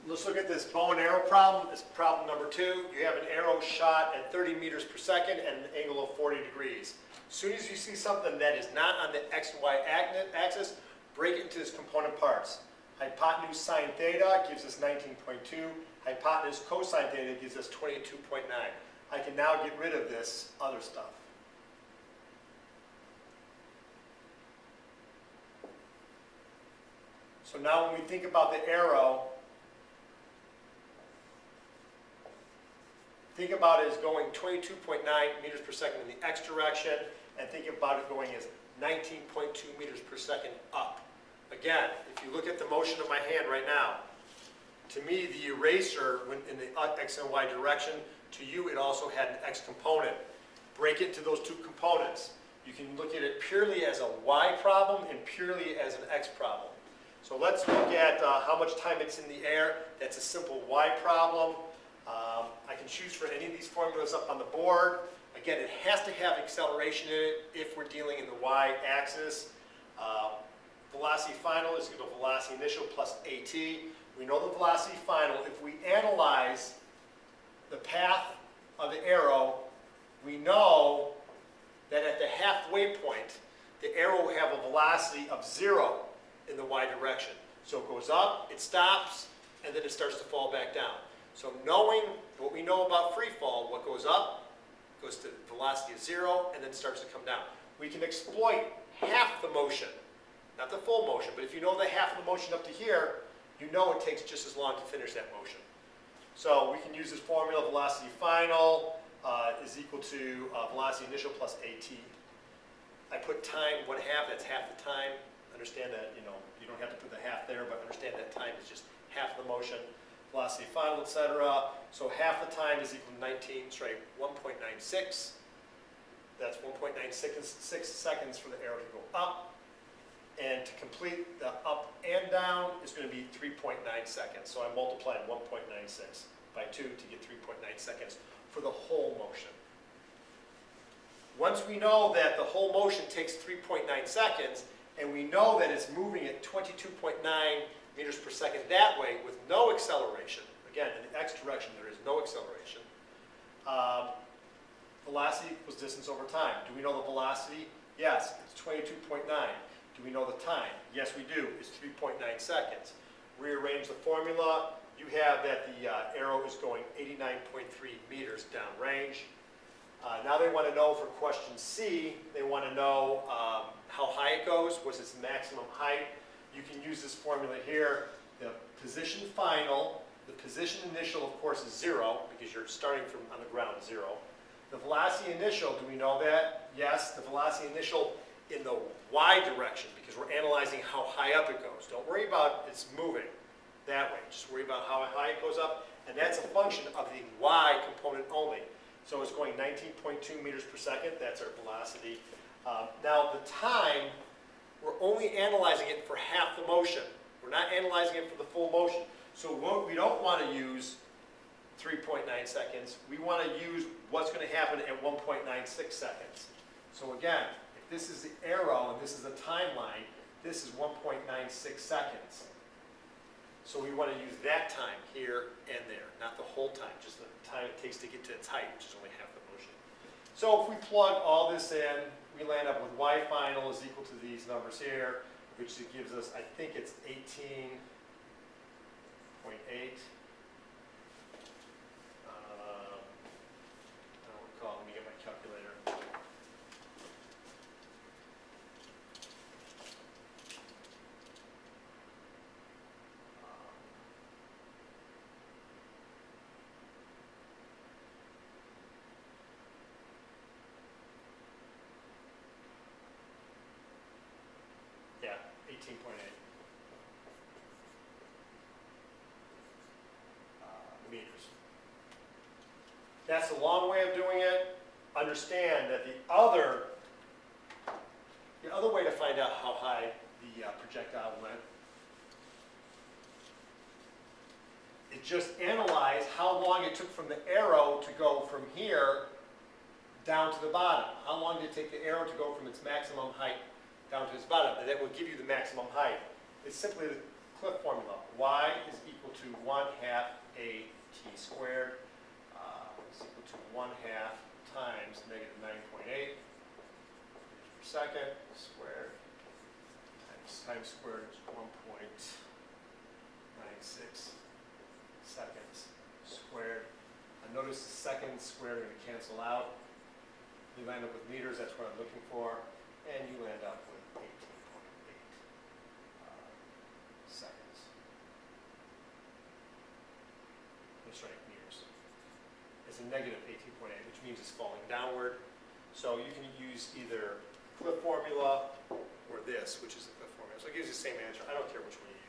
Let's look at this bow and arrow problem. It's problem number 2. You have an arrow shot at 30 meters per second at an angle of 40 degrees. As soon as you see something that is not on the x and y axis, break it into its component parts. Hypotenuse sine theta gives us 19.2. Hypotenuse cosine theta gives us 22.9. I can now get rid of this other stuff. So now when we think about the arrow, think about it as going 22.9 meters per second in the x direction, and think about it going as 19.2 meters per second up. Again, if you look at the motion of my hand right now, to me the eraser went in the x and y direction. To you it also had an x component. Break it into those two components. You can look at it purely as a y problem and purely as an x problem. So let's look at how much time it's in the air. That's a simple y problem. I can choose for any of these formulas up on the board. Again, it has to have acceleration in it if we're dealing in the y-axis. Velocity final is equal to velocity initial plus at. We know the velocity final. If we analyze the path of the arrow, we know that at the halfway point, the arrow will have a velocity of 0 in the y direction. So it goes up, it stops, and then it starts to fall back down. So knowing what we know about free fall, what goes up goes to velocity of 0 and then starts to come down. We can exploit half the motion, not the full motion, but if you know the half of the motion up to here, you know it takes just as long to finish that motion. So we can use this formula, velocity final is equal to velocity initial plus at. I put time 1/2, that's half the time. Understand that, you don't have to put the half there, but understand that time is just half the motion. Velocity final, etc. So half the time is equal to 1.96. That's 1.96 seconds for the arrow to go up. And to complete the up and down is going to be 3.9 seconds. So I multiplied 1.96 by 2 to get 3.9 seconds for the whole motion. Once we know that the whole motion takes 3.9 seconds, and we know that it's moving at 22.9 meters per second that way with no acceleration. Again, in the x direction, there is no acceleration. Velocity equals distance over time. Do we know the velocity? Yes, it's 22.9. Do we know the time? Yes, we do. It's 3.9 seconds. Rearrange the formula. You have that the arrow is going 89.3 meters downrange. Now they want to know for question C, they want to know how high it goes, what's its maximum height. You can use this formula here. The position final, the position initial, of course, is 0 because you're starting from on the ground 0. The velocity initial, do we know that? Yes, the velocity initial in the y direction because we're analyzing how high up it goes. Don't worry about it's moving that way. Just worry about how high it goes up, and that's a function of the y component only. So it's going 19.2 meters per second. That's our velocity. Now the time, we're only analyzing it for half the motion. We're not analyzing it for the full motion. So we don't want to use 3.9 seconds. We want to use what's going to happen at 1.96 seconds. So again, if this is the arrow and this is the timeline, this is 1.96 seconds. So we want to use that time here and there, not the whole time, just the time it takes to get to its height, which is only half the motion. So if we plug all this in, we land up with y final is equal to these numbers here, which gives us, I think it's 18.8. I don't recall. Let me get my calculator. Yeah, 18.8. Meters. That's a long way of doing it. Understand that the other way to find out how high the projectile went is just analyze how long it took from the arrow to go from here down to the bottom. How long did it take the arrow to go from its maximum height down to its bottom? And that will give you the maximum height. It's simply the Cliff formula, y is equal to 1/2 at squared is equal to 1/2 times negative 9.8 meters per second squared times squared is 1.96 seconds squared. Notice the seconds squared are going to cancel out. You land up with meters, that's what I'm looking for, and you land up with 18.8 seconds. That's right, meters. It's a negative 18.8, which means it's falling downward. So you can use either Cliff formula or this, which is the Cliff formula. So it gives you the same answer. I don't care which one you use.